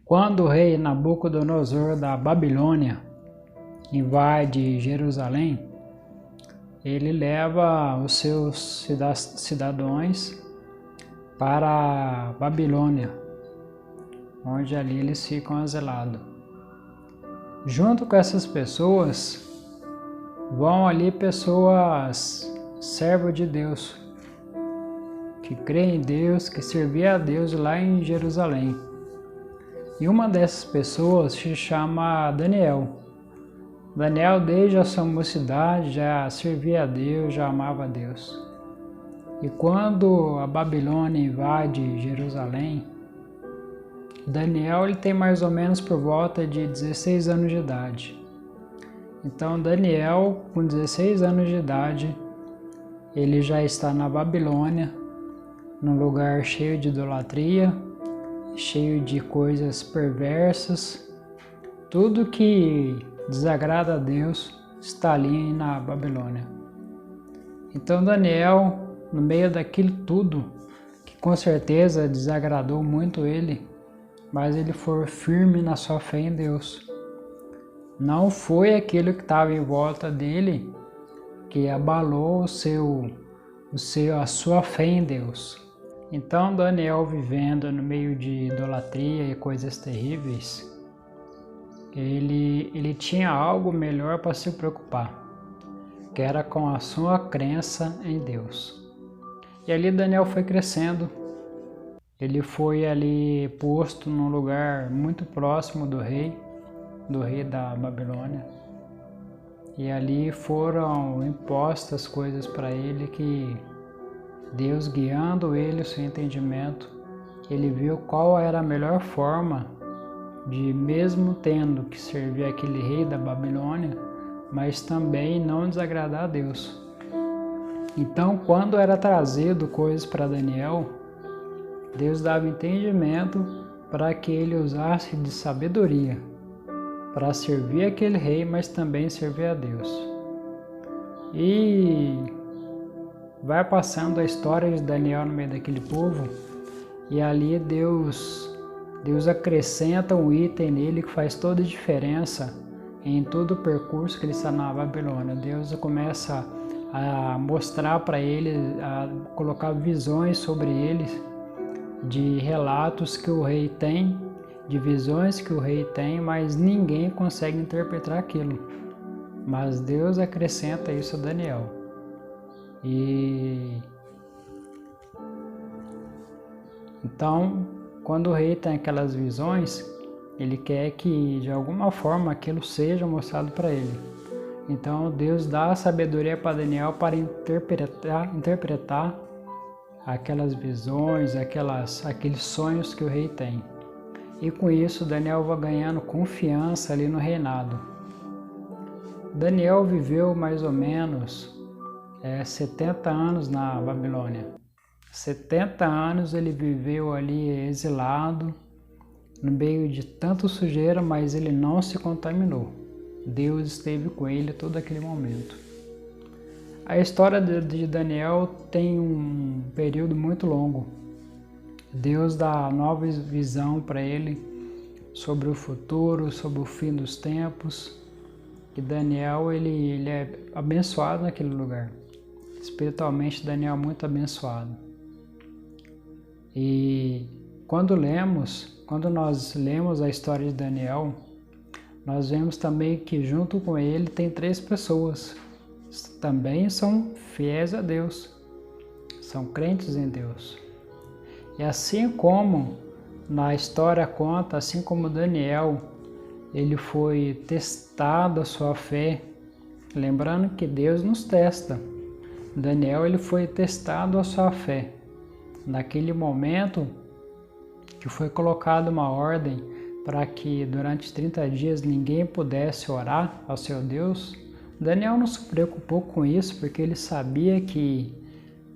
Quando o rei Nabucodonosor da Babilônia invade Jerusalém, ele leva os seus cidadãos para a Babilônia, onde ali eles ficam asilados. Junto com essas pessoas, vão ali pessoas servos de Deus, que creem em Deus, que serviam a Deus lá em Jerusalém. E uma dessas pessoas se chama Daniel. Daniel, desde a sua mocidade, já servia a Deus, já amava a Deus. E quando a Babilônia invade Jerusalém, Daniel ele tem mais ou menos por volta de 16 anos de idade. Então Daniel, com 16 anos de idade, ele já está na Babilônia, num lugar cheio de idolatria, cheio de coisas perversas. Tudo que desagrada a Deus está ali na Babilônia. Então Daniel, no meio daquilo tudo, que com certeza desagradou muito ele, mas ele foi firme na sua fé em Deus. Não foi aquilo que estava em volta dele que abalou a sua fé em Deus. Então Daniel, vivendo no meio de idolatria e coisas terríveis, ele tinha algo melhor para se preocupar, que era com a sua crença em Deus. E ali Daniel foi crescendo. Ele foi ali posto num lugar muito próximo do rei da Babilônia. E ali foram impostas coisas para ele que Deus, guiando ele, o seu entendimento, ele viu qual era a melhor forma de, mesmo tendo que servir aquele rei da Babilônia, mas também não desagradar a Deus. Então, quando era trazido coisas para Daniel, Deus dava entendimento para que ele usasse de sabedoria para servir aquele rei, mas também servir a Deus. E vai passando a história de Daniel no meio daquele povo, e ali Deus acrescenta um item nele que faz toda a diferença em todo o percurso que ele está na Babilônia. Deus começa a mostrar para ele, a colocar visões sobre ele, de relatos que o rei tem, de visões que o rei tem, mas ninguém consegue interpretar aquilo. Mas Deus acrescenta isso a Daniel. E então, quando o rei tem aquelas visões, ele quer que de alguma forma aquilo seja mostrado para ele. Então Deus dá a sabedoria para Daniel para interpretar aquelas visões, aqueles sonhos que o rei tem. E com isso Daniel vai ganhando confiança ali no reinado. Daniel viveu mais ou menos 70 anos na Babilônia. 70 anos ele viveu ali exilado, no meio de tanta sujeira, mas ele não se contaminou. Deus esteve com ele todo aquele momento. A história de Daniel tem um período muito longo. Deus dá nova visão para ele sobre o futuro, sobre o fim dos tempos. E Daniel ele é abençoado naquele lugar. Espiritualmente, Daniel é muito abençoado. E quando nós lemos a história de Daniel, nós vemos também que junto com ele tem 3 pessoas que também são fiéis a Deus, são crentes em Deus. E assim como na história conta, assim como Daniel, ele foi testado a sua fé, lembrando que Deus nos testa. Daniel ele foi testado a sua fé. Naquele momento que foi colocada uma ordem para que durante 30 dias ninguém pudesse orar ao seu Deus, Daniel não se preocupou com isso, porque ele sabia que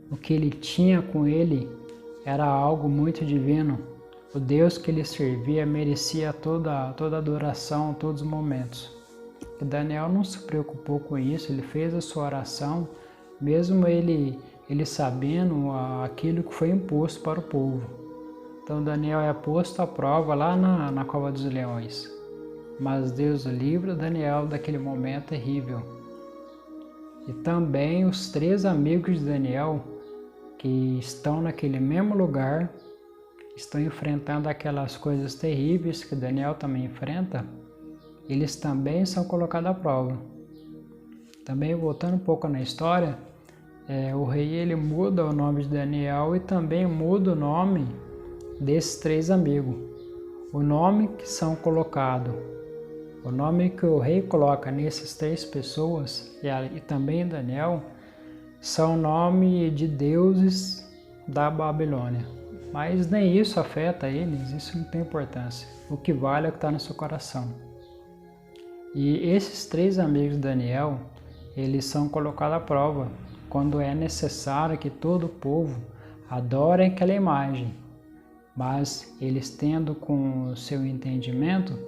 o que ele tinha com ele era algo muito divino. O Deus que ele servia merecia toda adoração, todos os momentos. E Daniel não se preocupou com isso, ele fez a sua oração, mesmo ele sabendo aquilo que foi imposto para o povo. Então Daniel é posto à prova lá na cova dos leões. Mas Deus livra Daniel daquele momento terrível. E também os 3 amigos de Daniel, que estão naquele mesmo lugar, estão enfrentando aquelas coisas terríveis que Daniel também enfrenta, eles também são colocados à prova. Também voltando um pouco na história, o rei ele muda o nome de Daniel e também muda o nome desses 3 amigos. O nome que são colocados, o nome que o rei coloca nessas 3 pessoas e também Daniel, são nome de deuses da Babilônia. Mas nem isso afeta eles, isso não tem importância. O que vale é o que está no seu coração. E esses 3 amigos de Daniel, eles são colocados à prova quando é necessário que todo o povo adore aquela imagem. Mas eles tendo com o seu entendimento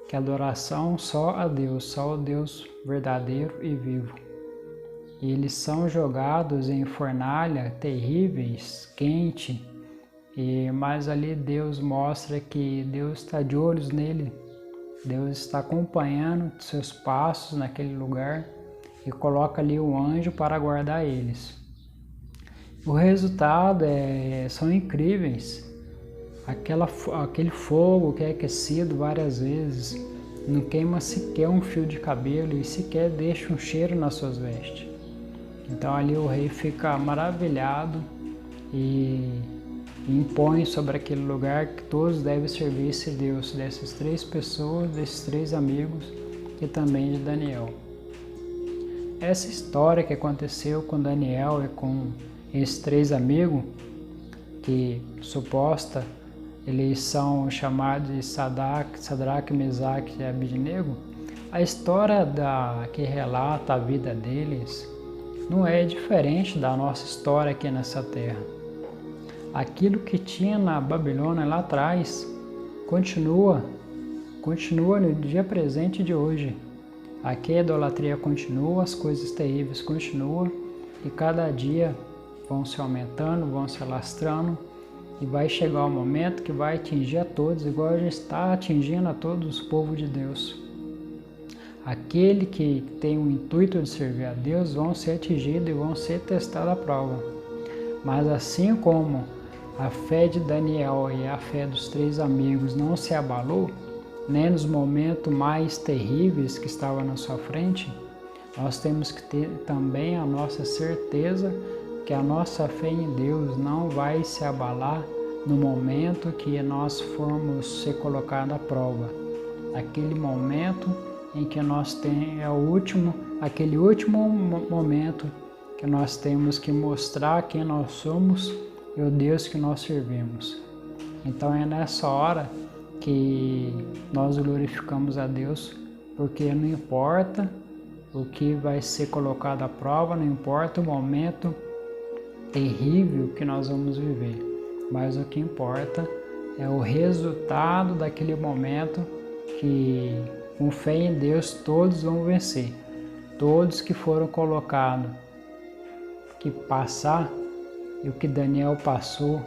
que a adoração só a Deus, só o Deus verdadeiro e vivo. E eles são jogados em fornalha terríveis, quente, mas ali Deus mostra que Deus está de olhos nele, Deus está acompanhando seus passos naquele lugar e coloca ali um anjo para guardar eles. O resultado são incríveis. Aquele fogo que é aquecido várias vezes, não queima sequer um fio de cabelo e sequer deixa um cheiro nas suas vestes. Então ali o rei fica maravilhado e impõe sobre aquele lugar que todos devem servir esse Deus, dessas 3 pessoas, desses 3 amigos e também de Daniel. Essa história que aconteceu com Daniel e com esses 3 amigos, que suposta eles são chamados de Sadraque, Mesaque e Abednego, a história que relata a vida deles não é diferente da nossa história aqui nessa terra. Aquilo que tinha na Babilônia lá atrás continua no dia presente de hoje. Aqui a idolatria continua, as coisas terríveis continuam e cada dia vão se aumentando, vão se alastrando e vai chegar o momento que vai atingir a todos, igual já está atingindo a todos os povos de Deus. Aquele que tem o intuito de servir a Deus vão ser atingidos e vão ser testados à prova. Mas assim como a fé de Daniel e a fé dos 3 amigos não se abalou, nem nos momentos mais terríveis que estavam na sua frente, nós temos que ter também a nossa certeza que a nossa fé em Deus não vai se abalar no momento que nós formos ser colocados à prova. Aquele momento em que nós temos aquele último momento que nós temos que mostrar quem nós somos e o Deus que nós servimos. Então é nessa hora que nós glorificamos a Deus, porque não importa o que vai ser colocado à prova, não importa o momento terrível que nós vamos viver, mas o que importa é o resultado daquele momento que, com fé em Deus, todos vão vencer. Todos que foram colocados, que passar, e o que Daniel passou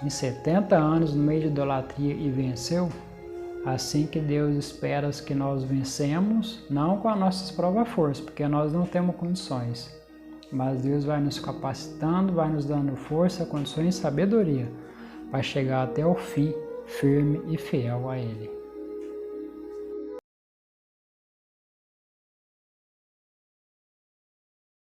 em 70 anos no meio de idolatria e venceu, assim que Deus espera que nós vencemos, não com as nossas próprias forças, porque nós não temos condições, mas Deus vai nos capacitando, vai nos dando força, condições e sabedoria para chegar até o fim, firme e fiel a Ele.